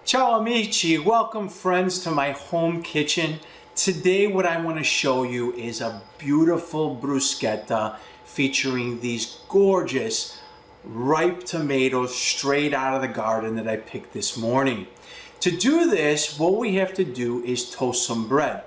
Ciao amici, welcome friends to my home kitchen. Today what I want to show you is a beautiful bruschetta featuring these gorgeous ripe tomatoes straight out of the garden that I picked this morning. To do this, what we have to do is toast some bread.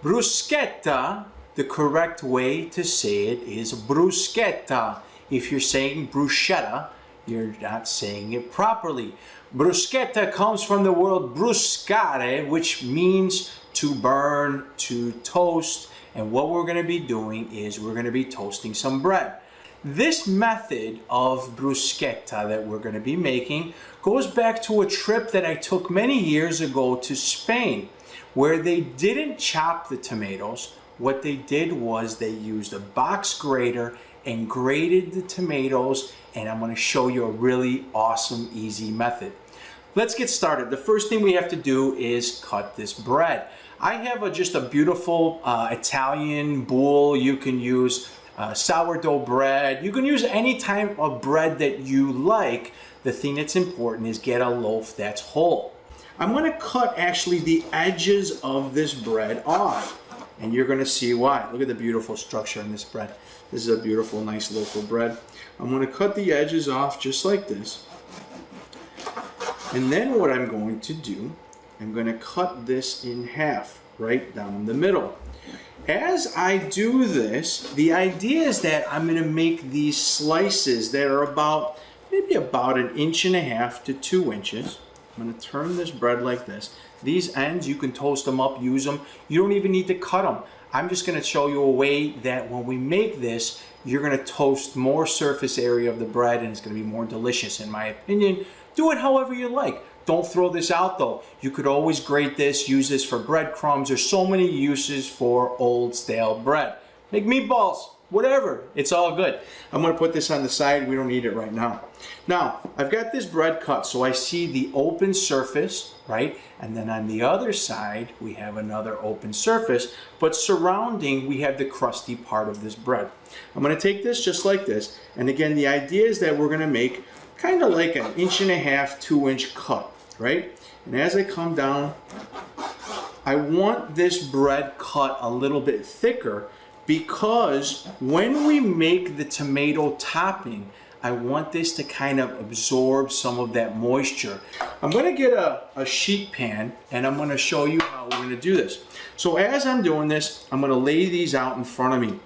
Bruschetta, the correct way to say it is bruschetta. If you're saying bruschetta, you're not saying it properly. Bruschetta comes from the word bruscare, which means to burn, to toast. And what we're going to be doing is we're going to be toasting some bread. This method of bruschetta that we're going to be making goes back to a trip that I took many years ago to Spain, where they didn't chop the tomatoes. What they did was they used a box grater and grated the tomatoes, and I'm going to show you a really awesome, easy method. Let's get started. The first thing we have to do is cut this bread. I have just a beautiful Italian boule. You can use sourdough bread. You can use any type of bread that you like. The thing that's important is get a loaf that's whole. I'm going to cut actually the edges of this bread off, and you're going to see why. Look at the beautiful structure in this bread. This is a beautiful, nice loaf of bread. I'm going to cut the edges off just like this. And then what I'm going to do, I'm going to cut this in half, right down the middle. As I do this, the idea is that I'm going to make these slices that are maybe about 1.5 inches to 2 inches. I'm going to turn this bread like this. These ends, you can toast them up, use them. You don't even need to cut them. I'm just going to show you a way that when we make this, you're going to toast more surface area of the bread and it's going to be more delicious in my opinion. Do it however you like. Don't throw this out though. You could always grate this, use this for breadcrumbs. There's so many uses for old stale bread. Make meatballs, whatever, it's all good. I'm going to put this on the side. We don't need it right now. Now, I've got this bread cut, so I see the open surface, right? And then on the other side, we have another open surface, but surrounding, we have the crusty part of this bread. I'm going to take this just like this. And again, the idea is that we're going to make kind of like 1.5 inch, 2 inch cut, right? And as I come down, I want this bread cut a little bit thicker because when we make the tomato topping, I want this to kind of absorb some of that moisture. I'm going to get a sheet pan and I'm going to show you how we're going to do this. So as I'm doing this, I'm going to lay these out in front of me.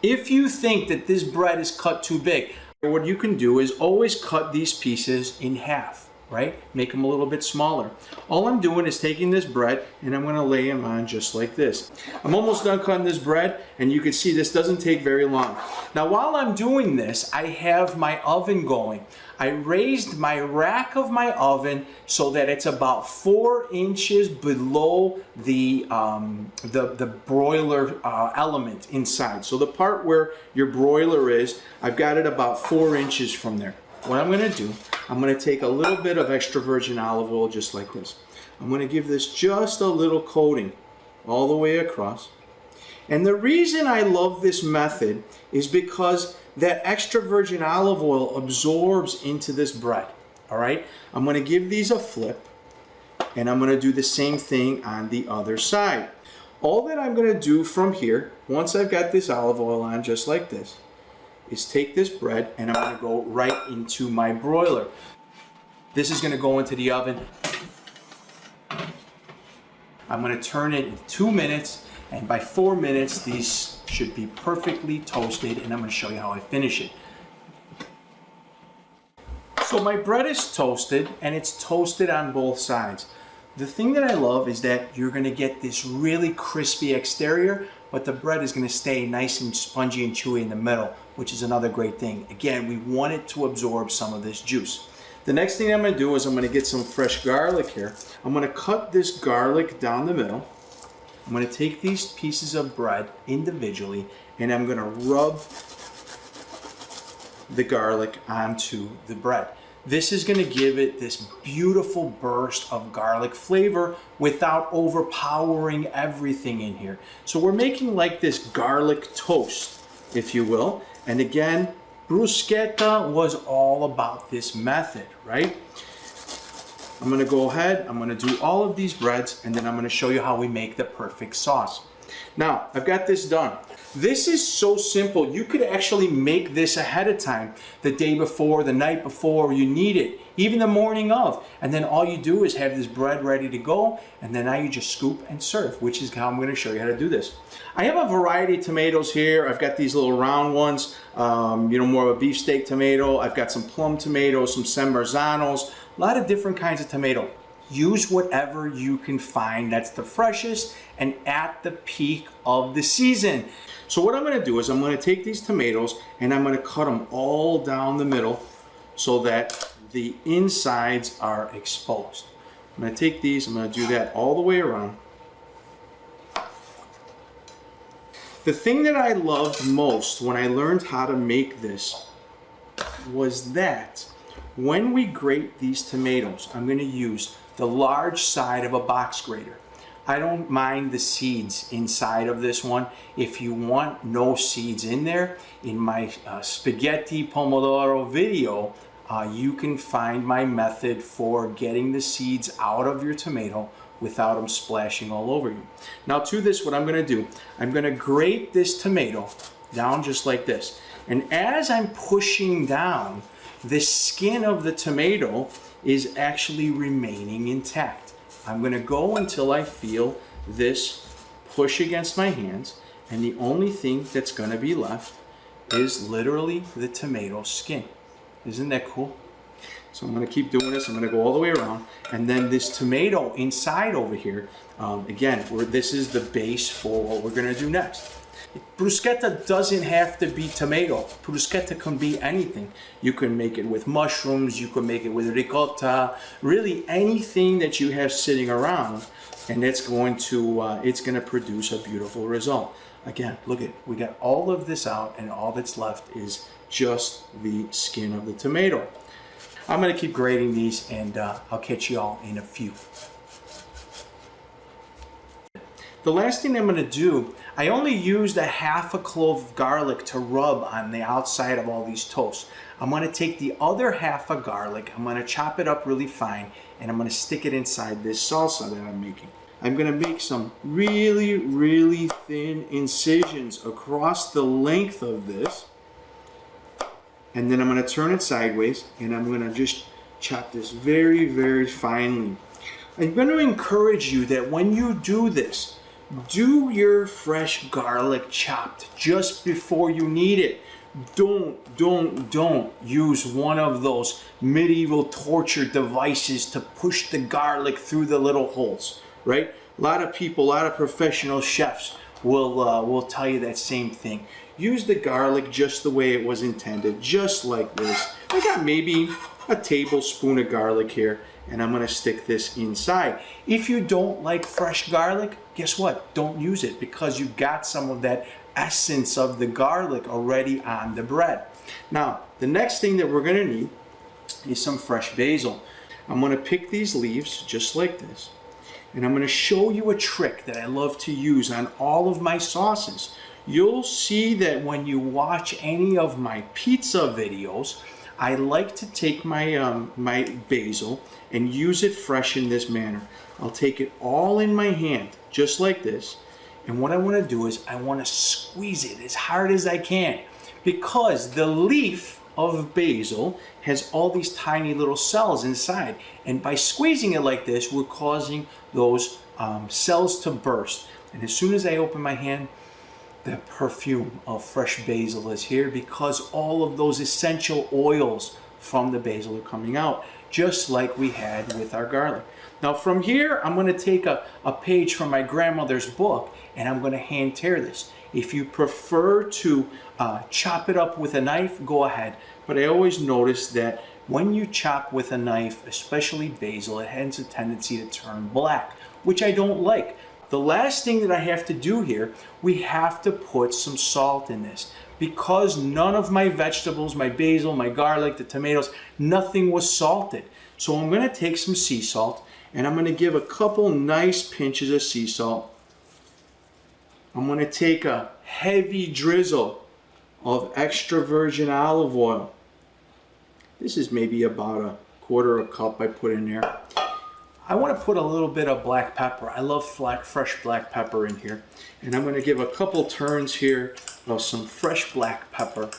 If you think that this bread is cut too big, what you can do is always cut these pieces in half, right? Make them a little bit smaller. All I'm doing is taking this bread and I'm going to lay them on just like this. I'm almost done cutting this bread and you can see this doesn't take very long. Now while I'm doing this, I have my oven going. I raised my rack of my oven so that it's about 4 inches below the broiler element inside. So the part where your broiler is, I've got it about 4 inches from there. What I'm going to do, I'm going to take a little bit of extra virgin olive oil just like this. I'm going to give this just a little coating all the way across. And the reason I love this method is because that extra virgin olive oil absorbs into this bread. All right, I'm going to give these a flip and I'm going to do the same thing on the other side. All that I'm going to do from here, once I've got this olive oil on just like this, is take this bread and I'm going to go right into my broiler. This is going to go into the oven. I'm going to turn it in 2 minutes, and by 4 minutes these should be perfectly toasted, and I'm going to show you how I finish it. So my bread is toasted and it's toasted on both sides. The thing that I love is that you're going to get this really crispy exterior, but the bread is going to stay nice and spongy and chewy in the middle, which is another great thing. Again, we want it to absorb some of this juice. The next thing I'm going to do is I'm going to get some fresh garlic here. I'm going to cut this garlic down the middle. I'm going to take these pieces of bread individually and I'm going to rub the garlic onto the bread. This is going to give it this beautiful burst of garlic flavor without overpowering everything in here. So we're making like this garlic toast, if you will. And again, bruschetta was all about this method, right? I'm gonna go ahead, I'm gonna do all of these breads, and then I'm gonna show you how we make the perfect sauce. Now, I've got this done. This is so simple. You could actually make this ahead of time, the day before, the night before, you need it, even the morning of. And then all you do is have this bread ready to go, and then now you just scoop and serve, which is how I'm gonna show you how to do this. I have a variety of tomatoes here. I've got these little round ones, more of a beefsteak tomato. I've got some plum tomatoes, some San Marzanos, a lot of different kinds of tomato. Use whatever you can find that's the freshest and at the peak of the season. So what I'm gonna do is I'm gonna take these tomatoes and I'm gonna cut them all down the middle so that the insides are exposed. I'm gonna take these, I'm gonna do that all the way around. The thing that I loved most when I learned how to make this was that when we grate these tomatoes, I'm gonna use the large side of a box grater. I don't mind the seeds inside of this one. If you want no seeds in there, in my spaghetti pomodoro video, you can find my method for getting the seeds out of your tomato without them splashing all over you. Now to this, what I'm gonna do, I'm gonna grate this tomato down just like this. And as I'm pushing down, the skin of the tomato is actually remaining intact. I'm gonna go until I feel this push against my hands, and the only thing that's gonna be left is literally the tomato skin. Isn't that cool? So I'm gonna keep doing this. I'm gonna go all the way around, and then this tomato inside over here, again, this is the base for what we're gonna do next. Bruschetta doesn't have to be tomato. Bruschetta can be anything. You can make it with mushrooms, you can make it with ricotta, really anything that you have sitting around, and it's going to produce a beautiful result. Again, look at, we got all of this out, and all that's left is just the skin of the tomato. I'm gonna keep grating these, and I'll catch you all in a few. The last thing I'm gonna do, I only used a half a clove of garlic to rub on the outside of all these toasts. I'm gonna take the other half of garlic, I'm gonna chop it up really fine, and I'm gonna stick it inside this salsa that I'm making. I'm gonna make some really, really thin incisions across the length of this, and then I'm gonna turn it sideways, and I'm gonna just chop this very, very finely. I'm gonna encourage you that when you do this, do your fresh garlic chopped just before you need it. Don't use one of those medieval torture devices to push the garlic through the little holes, right? A lot of people, a lot of professional chefs will tell you that same thing. Use the garlic just the way it was intended, just like this. I got maybe a tablespoon of garlic here, and I'm gonna stick this inside. If you don't like fresh garlic, guess what? Don't use it, because you got some of that essence of the garlic already on the bread. Now, the next thing that we're gonna need is some fresh basil. I'm gonna pick these leaves just like this, and I'm gonna show you a trick that I love to use on all of my sauces. You'll see that when you watch any of my pizza videos, I like to take my my basil and use it fresh in this manner. I'll take it all in my hand, just like this. And what I want to do is I want to squeeze it as hard as I can, because the leaf of basil has all these tiny little cells inside. And by squeezing it like this, we're causing those cells to burst. And as soon as I open my hand, the perfume of fresh basil is here, because all of those essential oils from the basil are coming out, just like we had with our garlic. Now from here, I'm going to take a page from my grandmother's book, and I'm going to hand tear this. If you prefer to chop it up with a knife, go ahead. But I always notice that when you chop with a knife, especially basil, it has a tendency to turn black, which I don't like. The last thing that I have to do here, we have to put some salt in this, because none of my vegetables, my basil, my garlic, the tomatoes, nothing was salted. So I'm going to take some sea salt, and I'm going to give a couple nice pinches of sea salt. I'm going to take a heavy drizzle of extra virgin olive oil. This is maybe about a quarter of a cup I put in there. I want to put a little bit of black pepper. I love fresh black pepper in here. And I'm going to give a couple turns here of some fresh black pepper.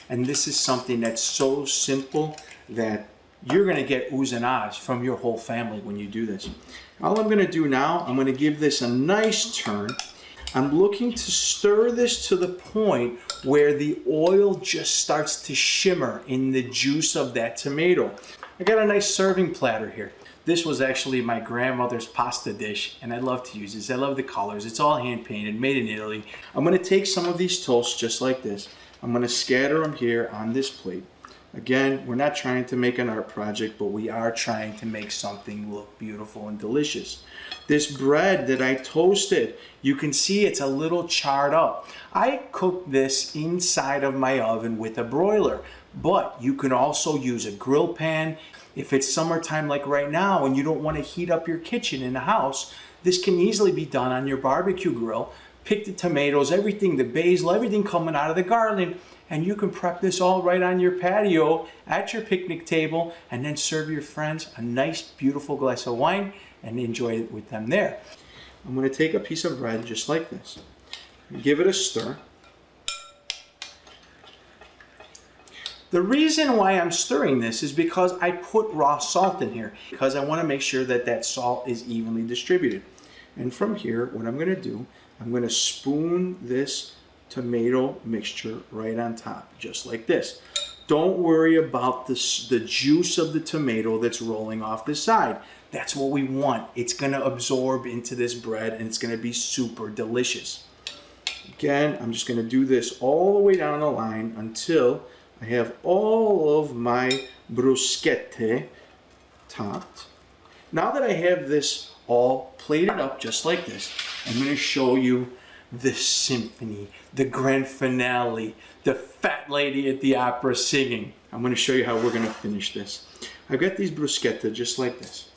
And this is something that's so simple that you're going to get oohs and ahs from your whole family when you do this. All I'm going to do now, I'm going to give this a nice turn. I'm looking to stir this to the point where the oil just starts to shimmer in the juice of that tomato. I got a nice serving platter here. This was actually my grandmother's pasta dish, and I love to use this. I love the colors. It's all hand painted, made in Italy. I'm going to take some of these toasts just like this. I'm going to scatter them here on this plate. Again, we're not trying to make an art project, but we are trying to make something look beautiful and delicious. This bread that I toasted, you can see it's a little charred up. I cooked this inside of my oven with a broiler, but you can also use a grill pan. If it's summertime like right now and you don't want to heat up your kitchen in the house, this can easily be done on your barbecue grill. Pick the tomatoes, everything, the basil, everything coming out of the garden, and you can prep this all right on your patio at your picnic table and then serve your friends a nice, beautiful glass of wine and enjoy it with them there. I'm going to take a piece of bread just like this and give it a stir. The reason why I'm stirring this is because I put raw salt in here because I want to make sure that that salt is evenly distributed. And from here, what I'm going to do, I'm going to spoon this tomato mixture right on top, just like this. Don't worry about the juice of the tomato that's rolling off the side. That's what we want. It's going to absorb into this bread and it's going to be super delicious. Again, I'm just going to do this all the way down the line until I have all of my bruschetta topped. Now that I have this all plated up just like this, I'm going to show you the symphony, the grand finale, the fat lady at the opera singing. I'm going to show you how we're going to finish this. I've got these bruschetta just like this.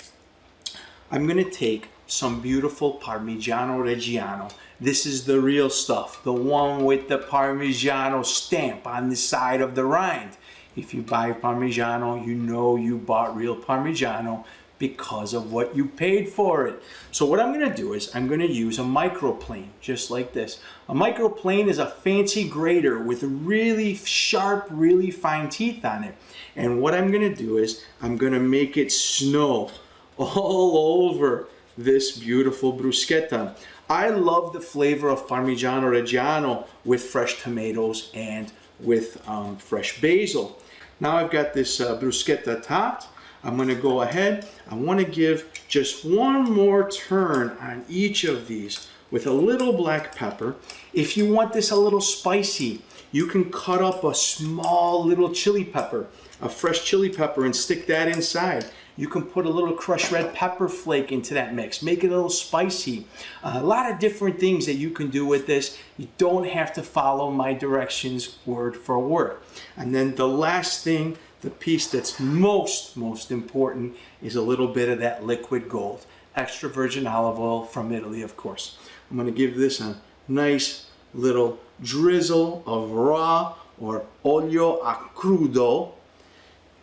I'm going to take some beautiful Parmigiano Reggiano. This is the real stuff, the one with the Parmigiano stamp on the side of the rind. If you buy Parmigiano, you know you bought real Parmigiano because of what you paid for it. So what I'm going to do is I'm going to use a microplane, just like this. A microplane is a fancy grater with really sharp, really fine teeth on it. And what I'm going to do is I'm going to make it snow all over this beautiful bruschetta. I love the flavor of Parmigiano Reggiano with fresh tomatoes and with fresh basil. Now I've got this bruschetta topped. I'm going to go ahead. I want to give just one more turn on each of these with a little black pepper. If you want this a little spicy, you can cut up a small little chili pepper, a fresh chili pepper, and stick that inside. You can put a little crushed red pepper flake into that mix. Make it a little spicy. A lot of different things that you can do with this. You don't have to follow my directions word for word. And then the last thing, the piece that's most important, is a little bit of that liquid gold. Extra virgin olive oil from Italy, of course. I'm going to give this a nice little drizzle of raw or olio a crudo.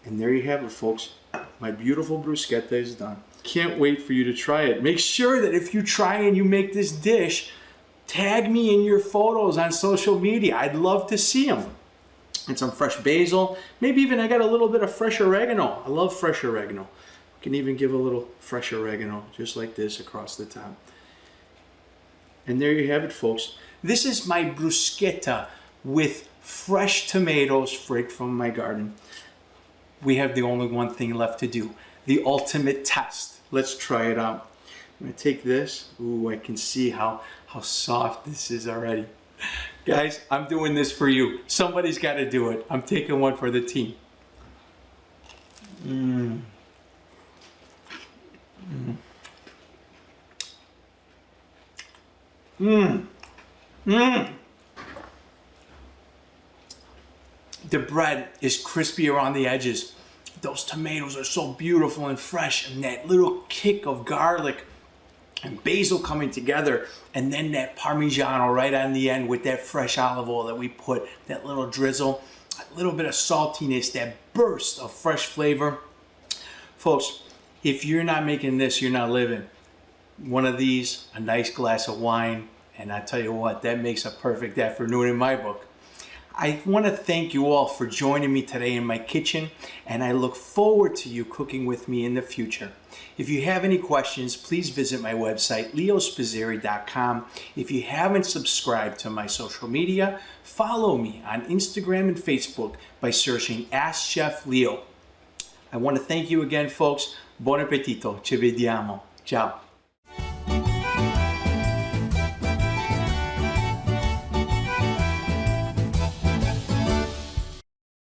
And there you have it, folks. My beautiful bruschetta is done. Can't wait for you to try it. Make sure that if you try and you make this dish, tag me in your photos on social media. I'd love to see them. And some fresh basil. Maybe even I got a little bit of fresh oregano. I love fresh oregano. You can even give a little fresh oregano just like this across the top. And there you have it, folks. This is my bruschetta with fresh tomatoes straight from my garden. We have the only one thing left to do, the ultimate test. Let's try it out. I'm gonna take this. Ooh, I can see how soft this is already. Guys, I'm doing this for you. Somebody's got to do it. I'm taking one for the team. The bread is crispy around the edges. Those tomatoes are so beautiful and fresh, and that little kick of garlic and basil coming together, and then that Parmigiano right on the end with that fresh olive oil that we put, that little drizzle, a little bit of saltiness, that burst of fresh flavor. Folks, If you're not making this, you're not living. One of these, a nice glass of wine, and I tell you what, that makes a perfect afternoon in my book. I want to thank you all for joining me today in my kitchen, and I look forward to you cooking with me in the future. If you have any questions, please visit my website, leospizzirri.com. If you haven't subscribed to my social media, follow me on Instagram and Facebook by searching Ask Chef Leo. I want to thank you again, folks. Buon appetito. Ci vediamo. Ciao.